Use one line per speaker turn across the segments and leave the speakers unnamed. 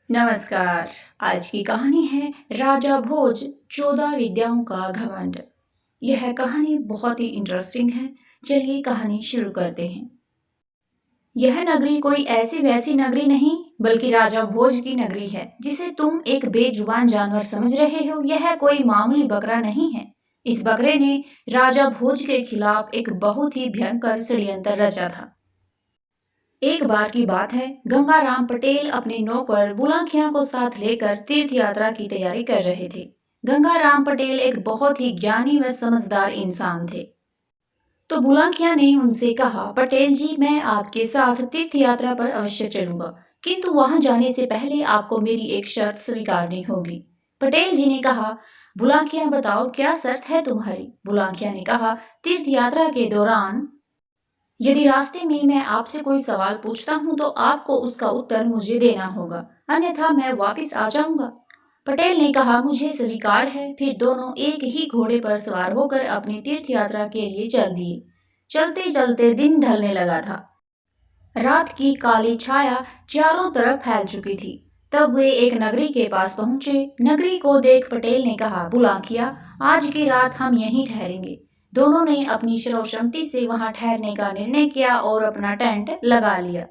नमस्कार। आज की कहानी है राजा भोज 14 विद्याओं का घमंड। यह कहानी बहुत ही इंटरेस्टिंग है। चलिए कहानी शुरू करते हैं। यह नगरी कोई ऐसी वैसी नगरी नहीं बल्कि राजा भोज की नगरी है जिसे तुम एक बेजुबान जानवर समझ रहे हो। यह कोई मामूली बकरा नहीं है। इस बकरे ने राजा भोज के खिलाफ एक बहुत ही भयंकर षड्यंत्र रचा था। एक बार की बात है, गंगाराम पटेल अपने नौकर बुलाखिया को साथ लेकर तीर्थ यात्रा की तैयारी कर रहे थे। गंगाराम पटेल एक बहुत ही ज्ञानी व समझदार इंसान थे। तो बुलाखिया ने उनसे कहा, पटेल जी, मैं आपके साथ तीर्थ यात्रा पर अवश्य चलूंगा, किंतु वहां जाने से पहले आपको मेरी एक शर्त स्वीकारनी होगी। पटेल जी ने कहा, बुलाखिया बताओ क्या शर्त है तुम्हारी। बुलाखिया ने कहा, तीर्थ यात्रा के दौरान यदि रास्ते में मैं आपसे कोई सवाल पूछता हूँ तो आपको उसका उत्तर मुझे देना होगा, अन्यथा मैं वापस आ जाऊंगा। पटेल ने कहा, मुझे स्वीकार है। फिर दोनों एक ही घोड़े पर सवार होकर अपनी तीर्थ यात्रा के लिए चल दिए। चलते चलते दिन ढलने लगा था। रात की काली छाया चारों तरफ फैल चुकी थी। तब वे एक नगरी के पास पहुंचे। नगरी को देख पटेल ने कहा, बुलाखिया, आज की रात हम यहीं ठहरेंगे। दोनों ने अपनी सर्वसम्मति से वहां ठहरने का निर्णय किया और अपना टेंट लगा लिया।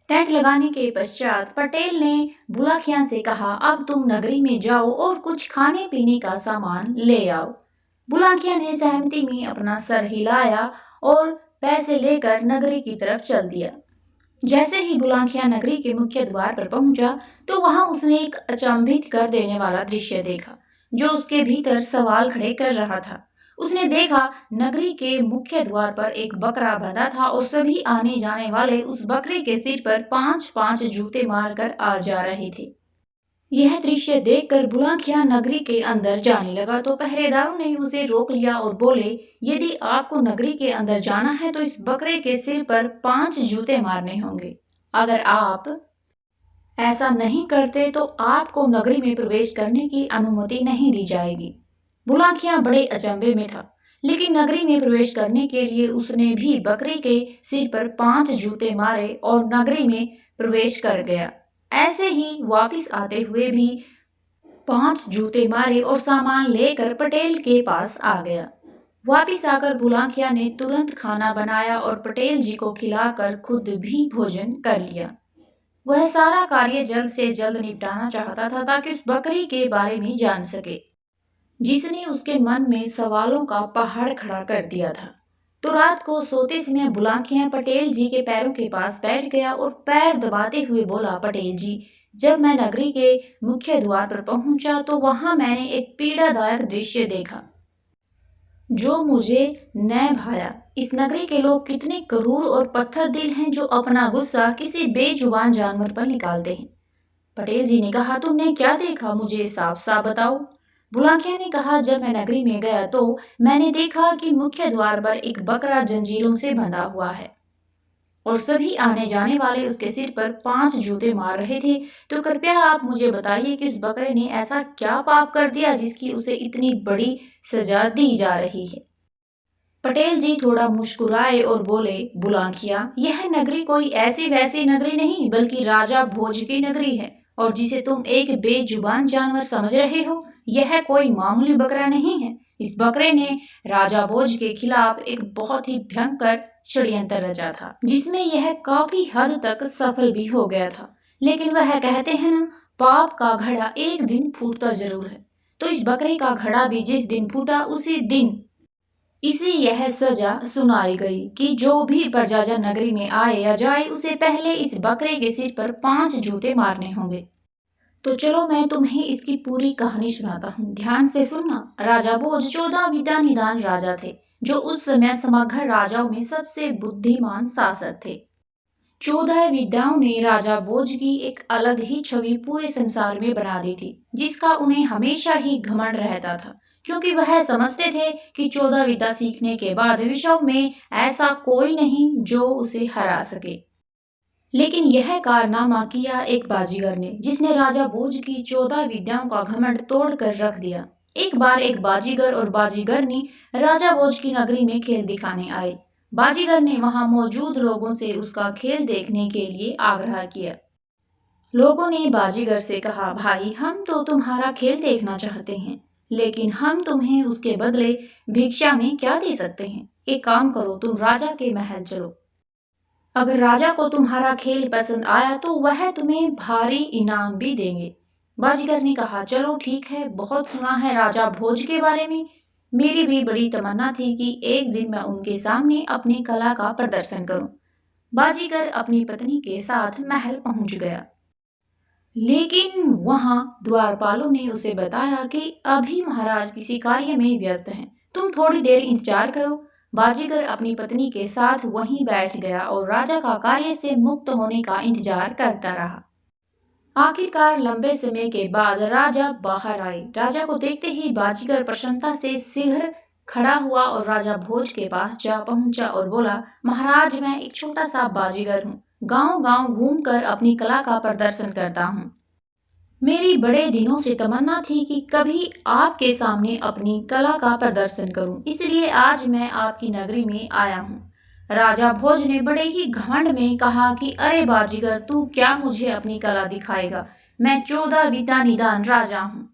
टेंट लगाने के पश्चात पटेल ने बुलाखिया से कहा, अब तुम नगरी में जाओ और कुछ खाने पीने का सामान ले आओ। बुलाखिया ने सहमति में अपना सर हिलाया और पैसे लेकर नगरी की तरफ चल दिया। जैसे ही बुलाखिया नगरी के मुख्य द्वार पर पहुंचा तो वहां उसने एक अचंभित कर देने वाला दृश्य देखा जो उसके भीतर सवाल खड़े कर रहा था। उसने देखा, नगरी के मुख्य द्वार पर एक बकरा बंधा था और सभी आने जाने वाले उस बकरे के सिर पर 5-5 जूते मारकर आ जा रहे थे। यह दृश्य देखकर बुलाखिया नगरी के अंदर जाने लगा तो पहरेदारों ने उसे रोक लिया और बोले, यदि आपको नगरी के अंदर जाना है तो इस बकरे के सिर पर 5 जूते मारने होंगे। अगर आप ऐसा नहीं करते तो आपको नगरी में प्रवेश करने की अनुमति नहीं दी जाएगी। बुलाखिया बड़े अचंभे में था, लेकिन नगरी में प्रवेश करने के लिए उसने भी बकरी के सिर पर 5 जूते मारे और नगरी में प्रवेश कर गया। ऐसे ही वापस आते हुए भी 5 जूते मारे और सामान लेकर पटेल के पास आ गया। वापिस आकर बुलाखिया ने तुरंत खाना बनाया और पटेल जी को खिलाकर खुद भी भोजन कर लिया। वह सारा कार्य जल्द से जल्द निपटाना चाहता था ताकि उस बकरी के बारे में जान सके जिसने उसके मन में सवालों का पहाड़ खड़ा कर दिया था। तो रात को सोते समय बुलाखिया पटेल जी के पैरों के पास बैठ गया और पैर दबाते हुए बोला, पटेल जी, जब मैं नगरी के मुख्य द्वार पर पहुंचा तो वहां मैंने एक पीड़ादायक दृश्य देखा जो मुझे न भाया। इस नगरी के लोग कितने क्रूर और पत्थर दिल हैं जो अपना गुस्सा किसी बेजुबान जानवर पर निकालते हैं। पटेल जी ने कहा, तुमने क्या देखा, मुझे साफ साफ बताओ। बुलाखिया ने कहा, जब मैं नगरी में गया तो मैंने देखा कि मुख्य द्वार पर एक बकरा जंजीरों से बंधा हुआ है और सभी आने जाने वाले उसके सिर पर 5 जूते मार रहे थे। तो कृपया आप मुझे बताइए कि उस बकरे ने ऐसा क्या पाप कर दिया जिसकी उसे इतनी बड़ी सजा दी जा रही है। पटेल जी थोड़ा मुस्कुराए और बोले, बुलाखिया, यह नगरी कोई ऐसी वैसी नगरी नहीं बल्कि राजा भोज की नगरी है और जिसे तुम एक बेजुबान जानवर समझ रहे हो, यह कोई मामूली बकरा नहीं है। इस बकरे ने राजा भोज के खिलाफ एक बहुत ही भयंकर षड्यंत्र रचा था जिसमें यह काफी हद तक सफल भी हो गया था। लेकिन वह कहते हैं ना, पाप का घड़ा एक दिन फूटता जरूर है। तो इस बकरे का घड़ा भी जिस दिन फूटा उसी दिन इसे यह सजा सुनाई गई कि जो भी प्रजाजन नगरी में आए या जाए उसे पहले इस बकरे के सिर पर 5 जूते मारने होंगे। तो चलो मैं तुम्हें इसकी पूरी कहानी सुनाता हूँ, ध्यान से सुनना। राजा भोज 14 विद्या निदान राजा थे जो उस समय समग्र राजाओं में सबसे बुद्धिमान शासक थे। 14 विद्याओं ने राजा भोज की एक अलग ही छवि पूरे संसार में बना दी थी जिसका उन्हें हमेशा ही घमंड रहता था, क्योंकि वह समझते थे कि 14 विद्या सीखने के बाद विश्व में ऐसा कोई नहीं जो उसे हरा सके। लेकिन यह कारनामा किया एक बाजीगर ने जिसने राजा भोज की 14 विद्याओं का घमंड तोड़ कर रख दिया। एक बार एक बाजीगर और बाजीगरनी राजा भोज की नगरी में खेल दिखाने आए। बाजीगर ने वहां मौजूद लोगों से उसका खेल देखने के लिए आग्रह किया। लोगों ने बाजीगर से कहा, भाई हम तो तुम्हारा खेल देखना चाहते हैं, लेकिन हम तुम्हें उसके बदले भिक्षा में क्या दे सकते हैं। एक काम करो, तुम राजा के महल चलो। अगर राजा को तुम्हारा खेल पसंद आया तो वह तुम्हें भारी इनाम भी देंगे। बाजीगर ने कहा, चलो ठीक है, बहुत सुना है राजा भोज के बारे में। मेरी भी बड़ी तमन्ना थी कि एक दिन मैं उनके सामने अपनी कला का प्रदर्शन करूं। बाजीगर अपनी पत्नी के साथ महल पहुंच गया, लेकिन वहां द्वारपालों ने उसे बताया कि अभी महाराज किसी कार्य में व्यस्त हैं। तुम थोड़ी देर इंतजार करो। बाजीगर अपनी पत्नी के साथ वहीं बैठ गया और राजा का कार्य से मुक्त होने का इंतजार करता रहा। आखिरकार लंबे समय के बाद राजा बाहर आए। राजा को देखते ही बाजीगर प्रसन्नता से शीघ्र खड़ा हुआ और राजा भोज के पास जा पहुंचा और बोला, महाराज मैं एक छोटा सा बाजीगर हूँ, गांव-गांव घूमकर अपनी कला का प्रदर्शन करता हूँ। मेरी बड़े दिनों से तमन्ना थी कि कभी आपके सामने अपनी कला का प्रदर्शन करूं, इसलिए आज मैं आपकी नगरी में आया हूं। राजा भोज ने बड़े ही घमंड में कहा कि अरे बाजीगर, तू क्या मुझे अपनी कला दिखाएगा? मैं 14 विद्या निदान राजा हूँ।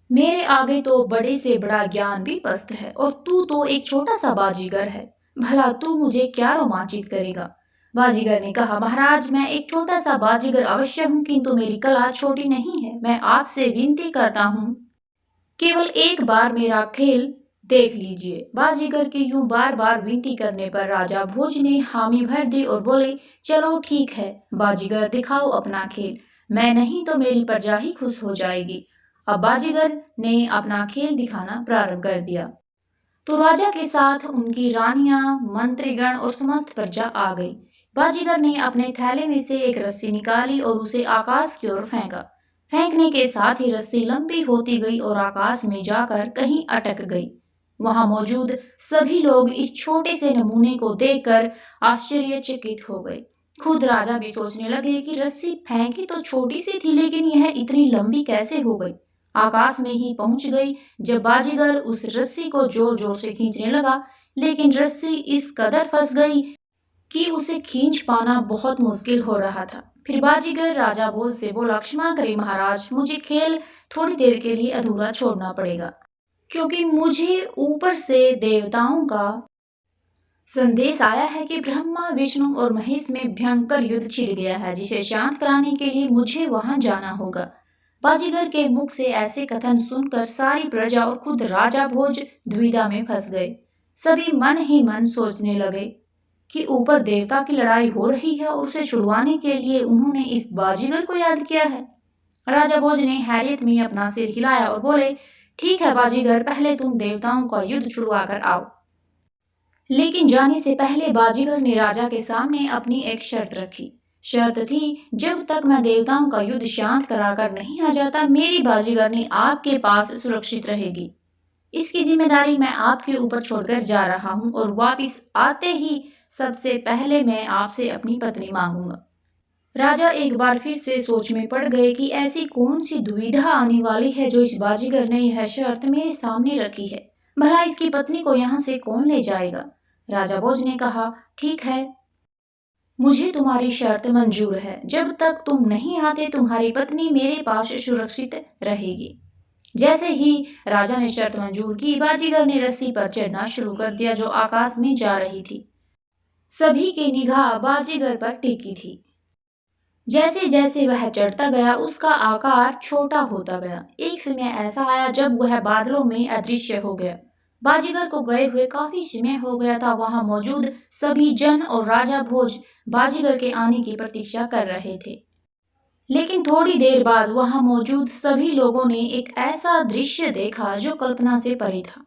मेरे आगे तो बड़े से बड़ा ज्ञान भी पस्त है और तू तो एक छोटा सा बाजीगर है। भला तू मुझे क्या रोमांचित करेगा? बाजीगर ने कहा, महाराज मैं एक छोटा सा बाजीगर अवश्य हूँ, किंतु मेरी कला छोटी नहीं है। मैं आपसे विनती करता हूँ, केवल एक बार मेरा खेल देख लीजिए। बाजीगर की यूं बार बार विनती करने पर राजा भोज ने हामी भर दी और बोले, चलो ठीक है बाजीगर, दिखाओ अपना खेल। मैं नहीं तो मेरी प्रजा ही खुश हो जाएगी। अब बाजीगर ने अपना खेल दिखाना प्रारंभ कर दिया। तो राजा के साथ उनकी रानियां, मंत्रीगण और समस्त प्रजा आ गई। बाजीगर ने अपने थैले में से एक रस्सी निकाली और उसे आकाश की ओर फेंका। फेंकने के साथ ही रस्सी लंबी होती गई और आकाश में जाकर कहीं अटक गई। वहां मौजूद सभी लोग इस छोटे से नमूने को देखकर आश्चर्यचकित हो गए। खुद राजा भी सोचने लगे कि रस्सी फेंकी तो छोटी सी थी, लेकिन यह इतनी लंबी कैसे हो गई? आकाश में ही पहुंच गई। जब बाजीगर उस रस्सी को जोर जोर से खींचने लगा, लेकिन रस्सी इस कदर फंस गई कि उसे खींच पाना बहुत मुश्किल हो रहा था। फिर बाजीगर राजा भोज से बोला, क्षमा करें महाराज, मुझे खेल थोड़ी देर के लिए अधूरा छोड़ना पड़ेगा, क्योंकि मुझे ऊपर से देवताओं का संदेश आया है कि ब्रह्मा, विष्णु और महेश में भयंकर युद्ध छिड़ गया है, जिसे शांत कराने के लिए मुझे वहां जाना होगा। बाजीगर के मुख से ऐसे कथन सुनकर सारी प्रजा और खुद राजा भोज दुविधा में फंस गए। सभी मन ही मन सोचने लगे कि ऊपर देवता की लड़ाई हो रही है और उसे छुड़वाने के लिए उन्होंने इस बाजीगर को याद किया है। राजा भोज ने हैरियत में अपना सिर हिलाया और बोले, ठीक है बाजीगर, पहले तुम देवताओं का युद्ध छुड़वा कर आओ। लेकिन जाने से पहले बाजीगर ने राजा के सामने अपनी एक शर्त रखी। शर्त थी, जब तक मैं देवताओं का युद्ध शांत कराकर नहीं आ जाता, मेरी बाजीगरनी आपके पास सुरक्षित रहेगी। इसकी जिम्मेदारी मैं आपके ऊपर छोड़कर जा रहा हूँ और वापिस आते ही सबसे पहले मैं आपसे अपनी पत्नी मांगूंगा। राजा एक बार फिर से सोच में पड़ गए कि ऐसी कौन सी दुविधा आने वाली है जो इस बाजीगर ने यह शर्त मेरे सामने रखी है। भला इसकी पत्नी को यहाँ से कौन ले जाएगा? राजा भोज ने कहा, ठीक है, मुझे तुम्हारी शर्त मंजूर है। जब तक तुम नहीं आते तुम्हारी पत्नी मेरे पास सुरक्षित रहेगी। जैसे ही राजा ने शर्त मंजूर की, बाजीगर ने रस्सी पर चढ़ना शुरू कर दिया जो आकाश में जा रही थी। सभी की निगाह बाजीगर पर टिकी थी। जैसे जैसे वह चढ़ता गया उसका आकार छोटा होता गया। एक समय ऐसा आया जब वह बादलों में अदृश्य हो गया। बाजीगर को गए हुए काफी समय हो गया था। वहां मौजूद सभी जन और राजा भोज बाजीगर के आने की प्रतीक्षा कर रहे थे। लेकिन थोड़ी देर बाद वहां मौजूद सभी लोगों ने एक ऐसा दृश्य देखा जो कल्पना से परे था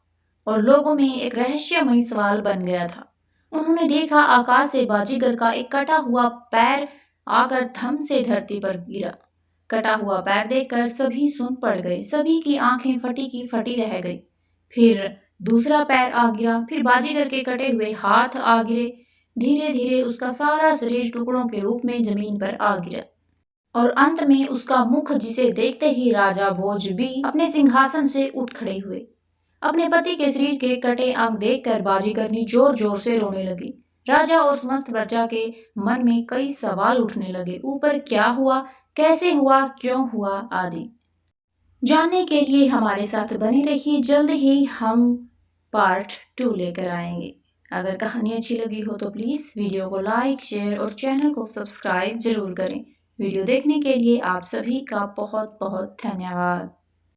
और लोगों में एक रहस्यमय सवाल बन गया था। उन्होंने देखा आकाश से बाजीगर का एक कटा हुआ पैर आकर थम से धरती पर गिरा। कटा हुआ पैर देखकर सभी सुन पड़ गए। सभी की आंखें फटी की फटी रह गई। फिर दूसरा पैर आ गिरा, फिर बाजीगर के कटे हुए हाथ आ गिरे। धीरे धीरे उसका सारा शरीर टुकड़ों के रूप में जमीन पर आ गिरा और अंत में उसका मुख, जिसे देखते ही राजा भोज भी अपने सिंहासन से उठ खड़े हुए। अपने पति के शरीर के कटे अंग देखकर बाजीगरनी जोर जोर से रोने लगी। राजा और समस्त प्रजा के मन में कई सवाल उठने लगे। ऊपर क्या हुआ? कैसे हुआ, क्यों हुआ आदि जानने के लिए हमारे साथ बने रहिए। जल्द ही हम पार्ट 2 लेकर आएंगे। अगर कहानी अच्छी लगी हो तो प्लीज़ वीडियो को लाइक, शेयर और चैनल को सब्सक्राइब ज़रूर करें। वीडियो देखने के लिए आप सभी का बहुत बहुत धन्यवाद।